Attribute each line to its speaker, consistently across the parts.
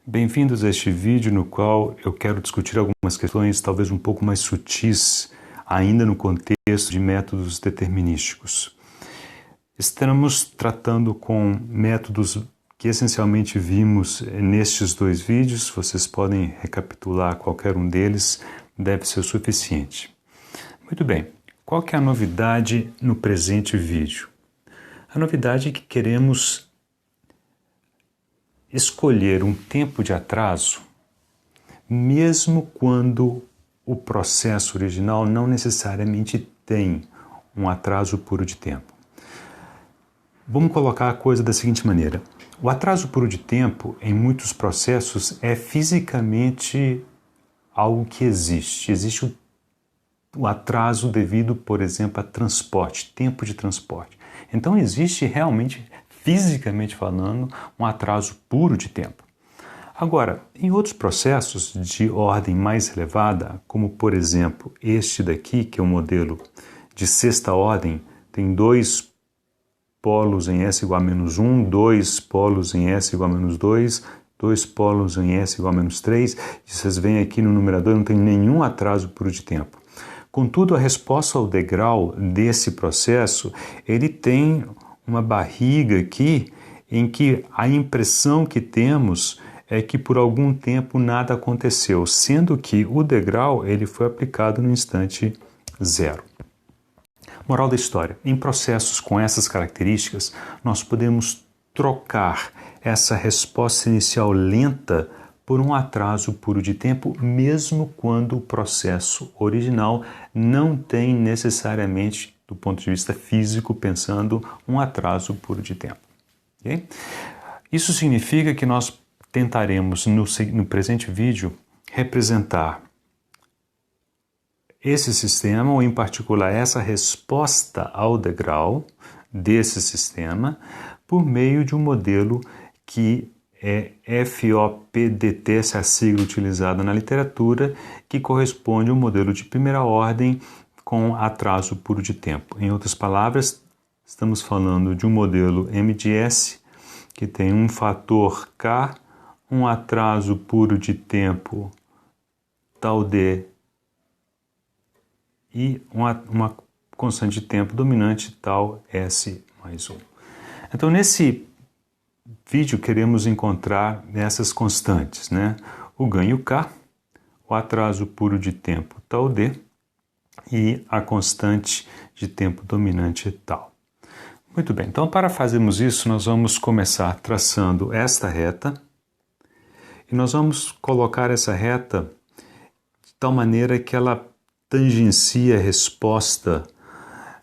Speaker 1: Bem-vindos a este vídeo no qual eu quero discutir algumas questões talvez um pouco mais sutis, ainda no contexto de métodos determinísticos. Estamos tratando com métodos que essencialmente vimos nestes dois vídeos. Vocês podem recapitular qualquer um deles, deve ser o suficiente. Muito bem, qual que é a novidade no presente vídeo? A novidade é que queremos escolher um tempo de atraso, mesmo quando o processo original não necessariamente tem um atraso puro de tempo. Vamos colocar a coisa da seguinte maneira. O atraso puro de tempo, em muitos processos, é fisicamente algo que existe. Existe o atraso devido, por exemplo, a transporte, tempo de transporte. Então existe realmente, fisicamente falando, um atraso puro de tempo. Agora, em outros processos de ordem mais elevada, como por exemplo este daqui, que é um modelo de sexta ordem, tem dois polos em S igual a menos 1, dois polos em S igual a menos 2, dois polos em S igual a menos 3, e vocês veem aqui no numerador, não tem nenhum atraso puro de tempo. Contudo, a resposta ao degrau desse processo, ele tem uma barriga aqui em que a impressão que temos é que por algum tempo nada aconteceu, sendo que o degrau ele foi aplicado no instante zero. Moral da história, em processos com essas características, nós podemos trocar essa resposta inicial lenta por um atraso puro de tempo, mesmo quando o processo original não tem necessariamente, do ponto de vista físico, pensando um atraso puro de tempo. Okay? Isso significa que nós tentaremos, no presente vídeo, representar esse sistema, ou em particular essa resposta ao degrau desse sistema, por meio de um modelo que é FOPDT, essa é a sigla utilizada na literatura, que corresponde a um modelo de primeira ordem com atraso puro de tempo. Em outras palavras, estamos falando de um modelo MDS que tem um fator K, um atraso puro de tempo tal D e uma constante de tempo dominante tal S mais 1. Então, nesse vídeo queremos encontrar essas constantes, né? O ganho K, o atraso puro de tempo tal D e a constante de tempo dominante tal. Muito bem, então para fazermos isso nós vamos começar traçando esta reta e nós vamos colocar essa reta de tal maneira que ela tangencia a resposta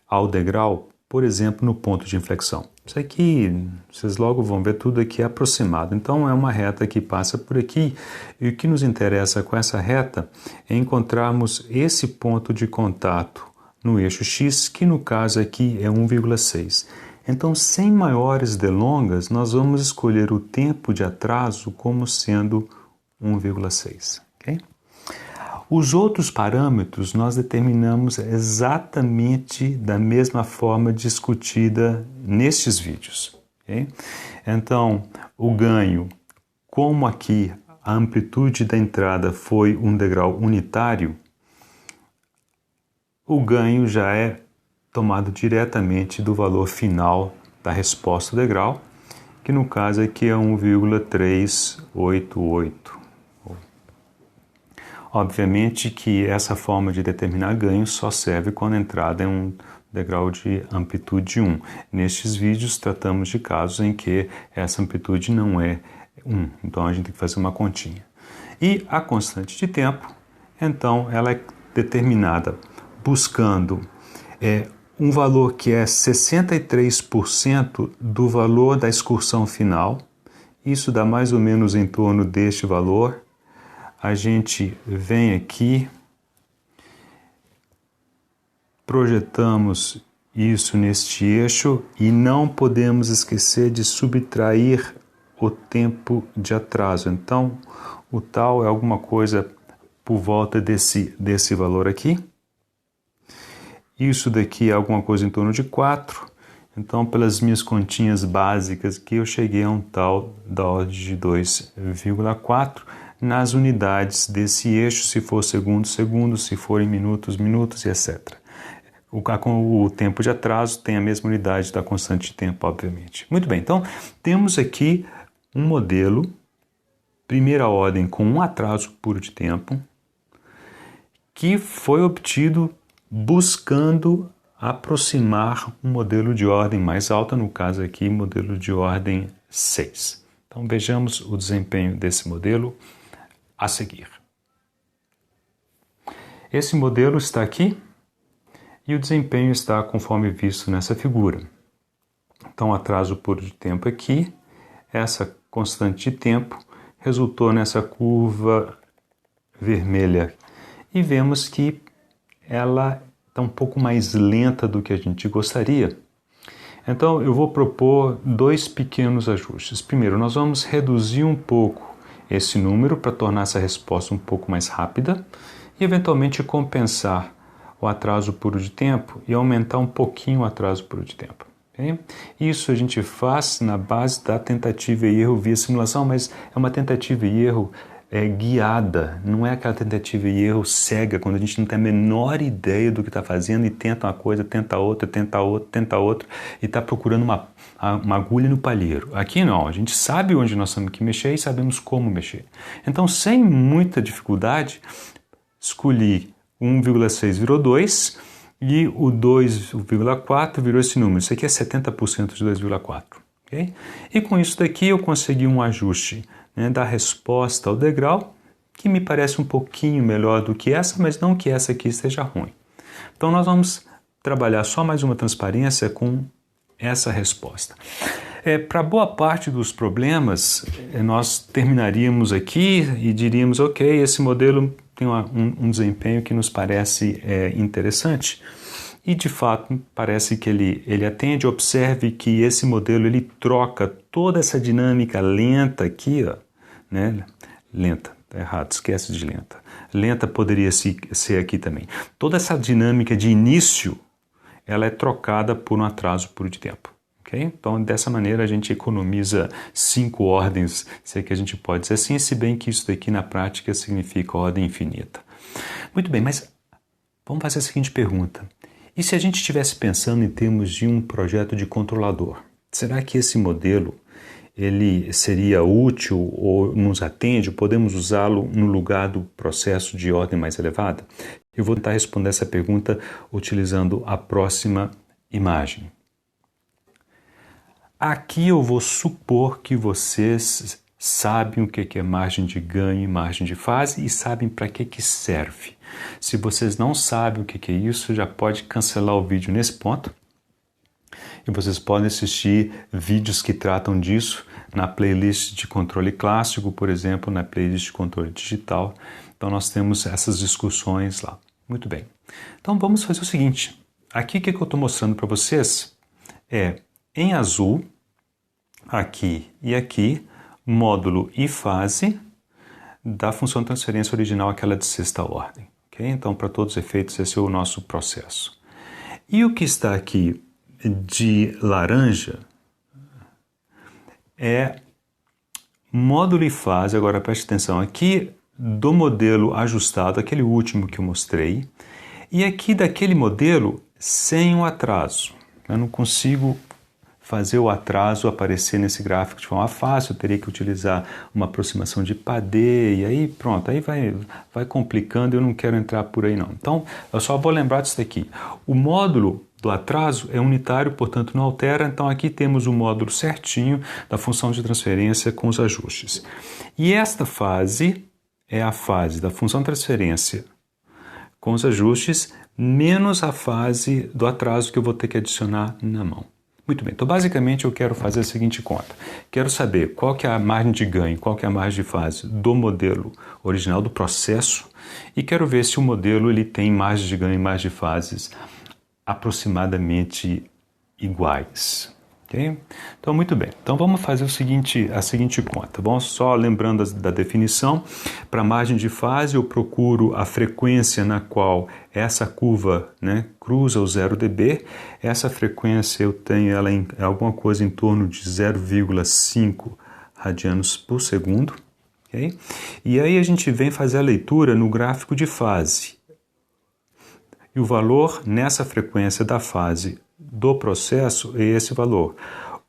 Speaker 1: ao degrau, por exemplo, no ponto de inflexão. Isso aqui, vocês logo vão ver, tudo aqui é aproximado. Então é uma reta que passa por aqui e o que nos interessa com essa reta é encontrarmos esse ponto de contato no eixo X, que no caso aqui é 1,6. Então, sem maiores delongas, nós vamos escolher o tempo de atraso como sendo 1,6. Okay? Os outros parâmetros nós determinamos exatamente da mesma forma discutida nestes vídeos. Okay? Então, o ganho, como aqui a amplitude da entrada foi um degrau unitário, o ganho já é tomado diretamente do valor final da resposta do degrau, que no caso aqui é 1,388. Obviamente que essa forma de determinar ganho só serve quando a entrada é um degrau de amplitude 1. Nestes vídeos tratamos de casos em que essa amplitude não é 1, então a gente tem que fazer uma continha. E a constante de tempo, então, ela é determinada buscando um valor que é 63% do valor da excursão final. Isso dá mais ou menos em torno deste valor. A gente vem aqui, projetamos isso neste eixo e não podemos esquecer de subtrair o tempo de atraso. Então, o tal é alguma coisa por volta desse valor aqui. Isso daqui é alguma coisa em torno de 4. Então, pelas minhas continhas básicas, que eu cheguei a um tal da ordem de 2,4 nas unidades desse eixo, se for segundo, se for em minutos, minutos e etc. O tempo de atraso tem a mesma unidade da constante de tempo, obviamente. Muito bem, então temos aqui um modelo, primeira ordem com um atraso puro de tempo, que foi obtido buscando aproximar um modelo de ordem mais alta, no caso aqui, modelo de ordem 6. Então vejamos o desempenho desse modelo a seguir. Esse modelo está aqui e o desempenho está conforme visto nessa figura. Então, atraso puro de tempo aqui, essa constante de tempo resultou nessa curva vermelha e vemos que ela está um pouco mais lenta do que a gente gostaria. Então, eu vou propor dois pequenos ajustes. Primeiro, nós vamos reduzir um pouco esse número para tornar essa resposta um pouco mais rápida e, eventualmente, compensar o atraso puro de tempo e aumentar um pouquinho o atraso puro de tempo. Okay? Isso a gente faz na base da tentativa e erro via simulação, mas é uma tentativa e erro guiada, não é aquela tentativa e erro cega, quando a gente não tem a menor ideia do que está fazendo e tenta uma coisa, tenta outra, e está procurando uma agulha no palheiro. Aqui não, a gente sabe onde nós temos que mexer e sabemos como mexer. Então, sem muita dificuldade, escolhi 1,6 virou 2 e o 2,4 virou esse número. Isso aqui é 70% de 2,4. Okay? E com isso daqui eu consegui um ajuste da resposta ao degrau que me parece um pouquinho melhor do que essa, mas não que essa aqui esteja ruim. Então nós vamos trabalhar só mais uma transparência com essa resposta. Para boa parte dos problemas, nós terminaríamos aqui e diríamos, ok, esse modelo tem um desempenho que nos parece interessante e, de fato, parece que ele atende. Observe que esse modelo ele troca toda essa dinâmica lenta aqui, ó, né? Lenta, tá errado, esquece de lenta. Lenta poderia ser aqui também. Toda essa dinâmica de início, ela é trocada por um atraso puro de tempo. Okay? Então, dessa maneira, a gente economiza 5 ordens, se é que a gente pode dizer assim, se bem que isso daqui na prática significa ordem infinita. Muito bem, mas vamos fazer a seguinte pergunta. E se a gente estivesse pensando em termos de um projeto de controlador? Será que esse modelo ele seria útil ou nos atende? Podemos usá-lo no lugar do processo de ordem mais elevada? Eu vou tentar responder essa pergunta utilizando a próxima imagem. Aqui eu vou supor que vocês sabem o que é margem de ganho e margem de fase e sabem para que serve. Se vocês não sabem o que é isso, já pode cancelar o vídeo nesse ponto. E vocês podem assistir vídeos que tratam disso na playlist de controle clássico, por exemplo, na playlist de controle digital. Então nós temos essas discussões lá. Muito bem. Então vamos fazer o seguinte. Aqui o que eu estou mostrando para vocês em azul, aqui e aqui, módulo e fase da função de transferência original, aquela de sexta ordem. Okay? Então, para todos os efeitos, esse é o nosso processo. E o que está aqui de laranja é módulo e fase, agora preste atenção, aqui do modelo ajustado, aquele último que eu mostrei, e aqui daquele modelo sem o atraso. Eu não consigo fazer o atraso aparecer nesse gráfico de forma fácil, eu teria que utilizar uma aproximação de Padé, e aí pronto, aí vai complicando, eu não quero entrar por aí não. Então, eu só vou lembrar disso daqui. O módulo do atraso é unitário, portanto não altera, então aqui temos o módulo certinho da função de transferência com os ajustes. E esta fase é a fase da função de transferência com os ajustes, menos a fase do atraso que eu vou ter que adicionar na mão. Muito bem, então basicamente eu quero fazer a seguinte conta. Quero saber qual que é a margem de ganho, qual que é a margem de fase do modelo original, do processo, e quero ver se o modelo ele tem margem de ganho e margem de fases aproximadamente iguais. Okay? Então, muito bem. Então, vamos fazer a seguinte conta. Vamos só lembrando da definição. Para a margem de fase, eu procuro a frequência na qual essa curva, né, cruza o 0 dB. Essa frequência eu tenho ela em alguma coisa em torno de 0,5 radianos por segundo. Okay? E aí a gente vem fazer a leitura no gráfico de fase. E o valor nessa frequência da fase do processo é esse valor.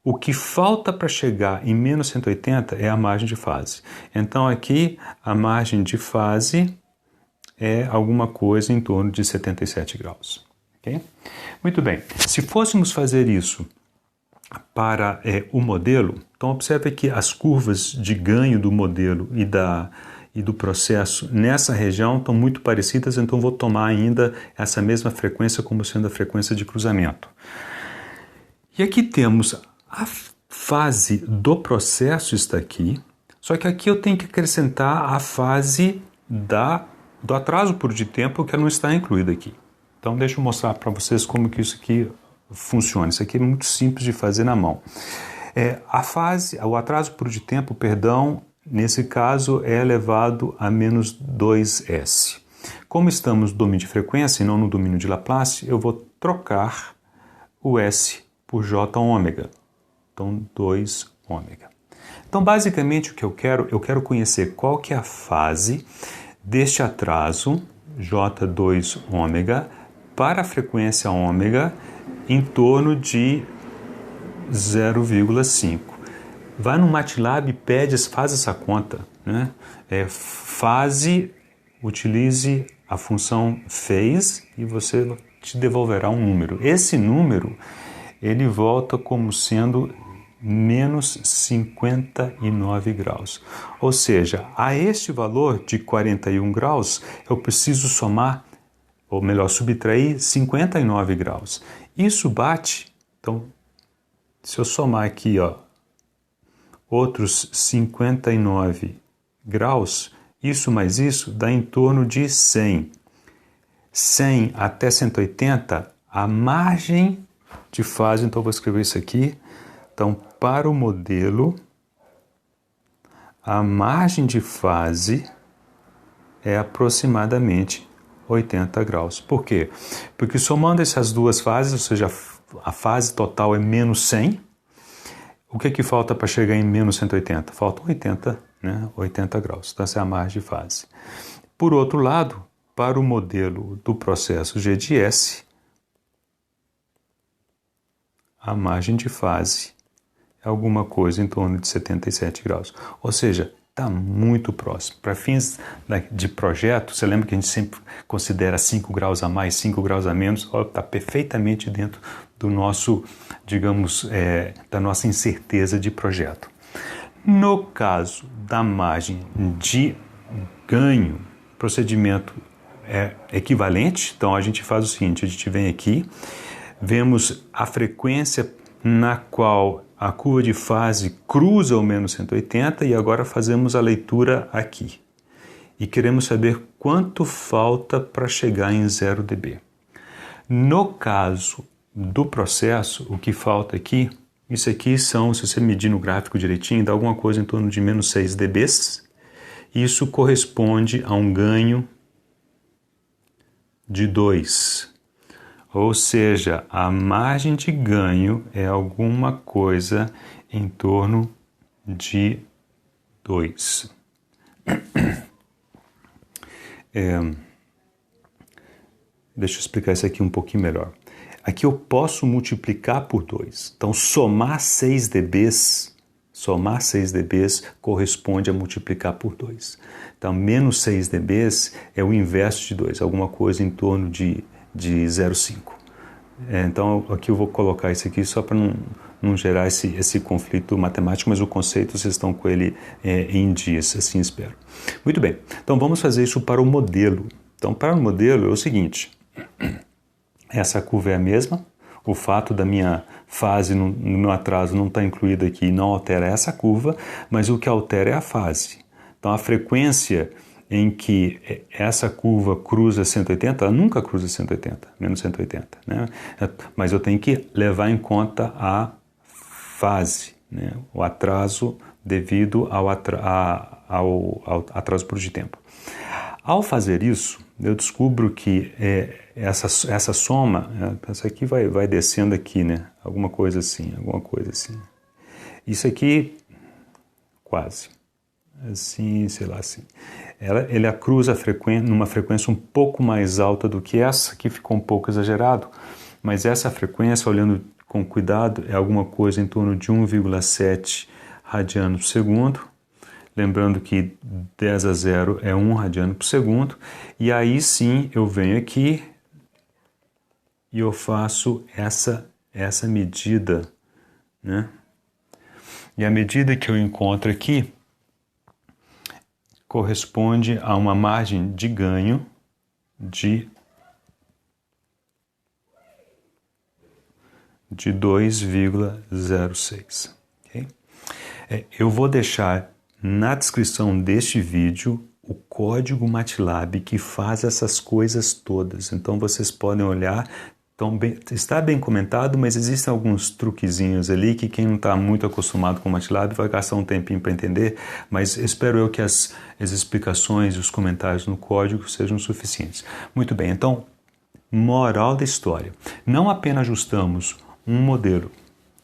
Speaker 1: O que falta para chegar em menos 180 é a margem de fase. Então aqui a margem de fase é alguma coisa em torno de 77 graus. Okay? Muito bem. Se fôssemos fazer isso para o modelo, então observe que as curvas de ganho do modelo e do processo nessa região estão muito parecidas, então vou tomar ainda essa mesma frequência como sendo a frequência de cruzamento. E aqui temos a fase do processo está aqui, só que aqui eu tenho que acrescentar a fase do atraso por de tempo que não está incluída aqui. Então deixa eu mostrar para vocês como que isso aqui funciona. Isso aqui é muito simples de fazer na mão. O atraso por de tempo, nesse caso é elevado a menos 2S. Como estamos no domínio de frequência e não no domínio de Laplace, eu vou trocar o S por J ômega. Então, 2 ômega. Então, basicamente, o que eu quero conhecer qual que é a fase deste atraso, J2 ômega, para a frequência ômega em torno de 0,5. Vai no MATLAB e faz essa conta. Né? Utilize a função phase e você te devolverá um número. Esse número, ele volta como sendo menos 59 graus. Ou seja, a este valor de 41 graus, eu preciso somar, ou melhor, subtrair 59 graus. Isso bate, então, se eu somar aqui, outros 59 graus, isso mais isso dá em torno de 100. 100 até 180, a margem de fase, então eu vou escrever isso aqui. Então, para o modelo, a margem de fase é aproximadamente 80 graus. Por quê? Porque somando essas duas fases, ou seja, a fase total é menos 100, o que falta para chegar em menos 180? Faltam 80, né? 80 graus. Então, essa é a margem de fase. Por outro lado, para o modelo do processo G de S, a margem de fase é alguma coisa em torno de 77 graus. Ou seja, está muito próximo. Para fins de projeto, você lembra que a gente sempre considera 5 graus a mais, 5 graus a menos, está perfeitamente dentro do nosso, digamos, da nossa incerteza de projeto. No caso da margem de ganho, procedimento é equivalente, então a gente faz o seguinte, a gente vem aqui, vemos a frequência na qual a curva de fase cruza o menos 180 e agora fazemos a leitura aqui. E queremos saber quanto falta para chegar em 0 dB. No caso do processo, o que falta aqui, isso aqui são, se você medir no gráfico direitinho, dá alguma coisa em torno de menos 6 dBs. Isso corresponde a um ganho de 2. Ou seja, a margem de ganho é alguma coisa em torno de 2. Deixa eu explicar isso aqui um pouquinho melhor. Aqui eu posso multiplicar por 2. Então, somar 6 dBs corresponde a multiplicar por 2. Então, menos 6 dBs é o inverso de 2, alguma coisa em torno de 0,5. Então, aqui eu vou colocar isso aqui só para não gerar esse conflito matemático, mas o conceito vocês estão com ele em dias, assim espero. Muito bem, então vamos fazer isso para o modelo. Então, para o modelo é o seguinte, essa curva é a mesma, o fato da minha fase no meu atraso não está incluído aqui não altera essa curva, mas o que altera é a fase. Então, a frequência em que essa curva cruza 180, ela nunca cruza 180, menos 180, né? Mas eu tenho que levar em conta a fase, né? O atraso devido ao atraso por de tempo. Ao fazer isso, eu descubro que essa soma, essa aqui vai descendo aqui, né? Alguma coisa assim. Isso aqui, quase. Assim, sei lá, assim. Ele cruza numa frequência um pouco mais alta do que essa, que ficou um pouco exagerado, mas essa frequência, olhando com cuidado, é alguma coisa em torno de 1,7 radiano por segundo. Lembrando que 10 a 0 é 1 radiano por segundo. E aí sim eu venho aqui e eu faço essa medida, né? E a medida que eu encontro aqui corresponde a uma margem de ganho de 2,06. Okay? Eu vou deixar na descrição deste vídeo o código MATLAB que faz essas coisas todas. Então vocês podem olhar, está bem comentado, mas existem alguns truquezinhos ali que quem não está muito acostumado com o MATLAB vai gastar um tempinho para entender, mas espero eu que as explicações e os comentários no código sejam suficientes. Muito bem, então, moral da história. Não apenas ajustamos um modelo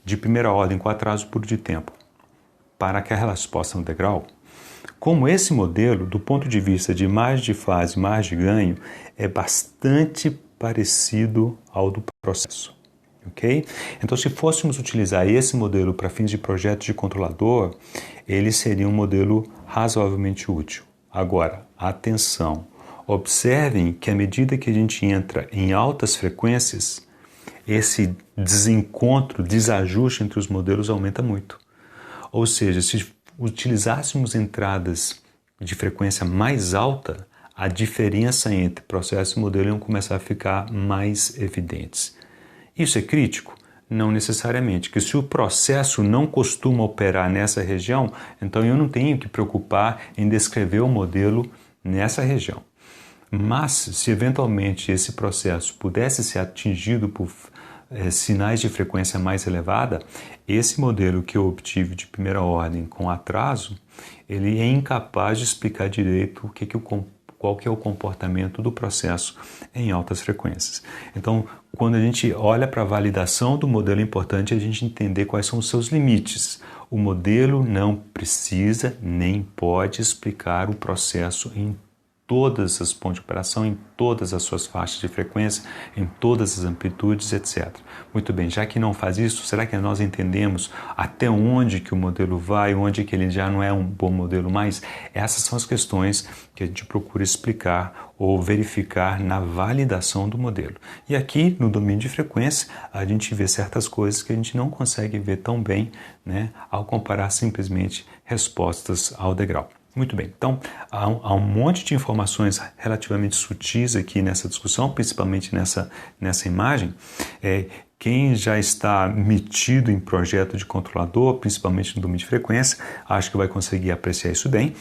Speaker 1: de primeira ordem com atraso por de tempo para aquela resposta no degrau, como esse modelo, do ponto de vista de margem de fase, margem de ganho, é bastante parecido ao do processo. Ok? Então, se fôssemos utilizar esse modelo para fins de projeto de controlador, ele seria um modelo razoavelmente útil. Agora, atenção, observem que à medida que a gente entra em altas frequências, esse desajuste entre os modelos aumenta muito. Ou seja, se utilizássemos entradas de frequência mais alta, a diferença entre processo e modelo iam começar a ficar mais evidentes. Isso é crítico? Não necessariamente, que se o processo não costuma operar nessa região, então eu não tenho que preocupar em descrever o modelo nessa região. Mas, se eventualmente esse processo pudesse ser atingido por sinais de frequência mais elevada, esse modelo que eu obtive de primeira ordem com atraso, ele é incapaz de explicar direito qual que é o comportamento do processo em altas frequências. Então, quando a gente olha para a validação do modelo, é importante a gente entender quais são os seus limites. O modelo não precisa nem pode explicar o processo em todas as pontos de operação, em todas as suas faixas de frequência, em todas as amplitudes, etc. Muito bem, já que não faz isso, será que nós entendemos até onde que o modelo vai, onde que ele já não é um bom modelo mais? Essas são as questões que a gente procura explicar ou verificar na validação do modelo. E aqui, no domínio de frequência, a gente vê certas coisas que a gente não consegue ver tão bem, né, ao comparar simplesmente respostas ao degrau. Muito bem, então há um monte de informações relativamente sutis aqui nessa discussão, principalmente nessa imagem. Quem já está metido em projeto de controlador, principalmente no domínio de frequência, acho que vai conseguir apreciar isso bem.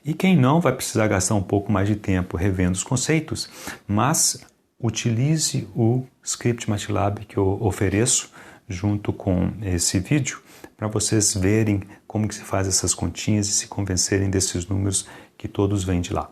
Speaker 1: E quem não vai precisar gastar um pouco mais de tempo revendo os conceitos, mas utilize o script MATLAB que eu ofereço junto com esse vídeo, para vocês verem como que se faz essas continhas e se convencerem desses números que todos vêm de lá.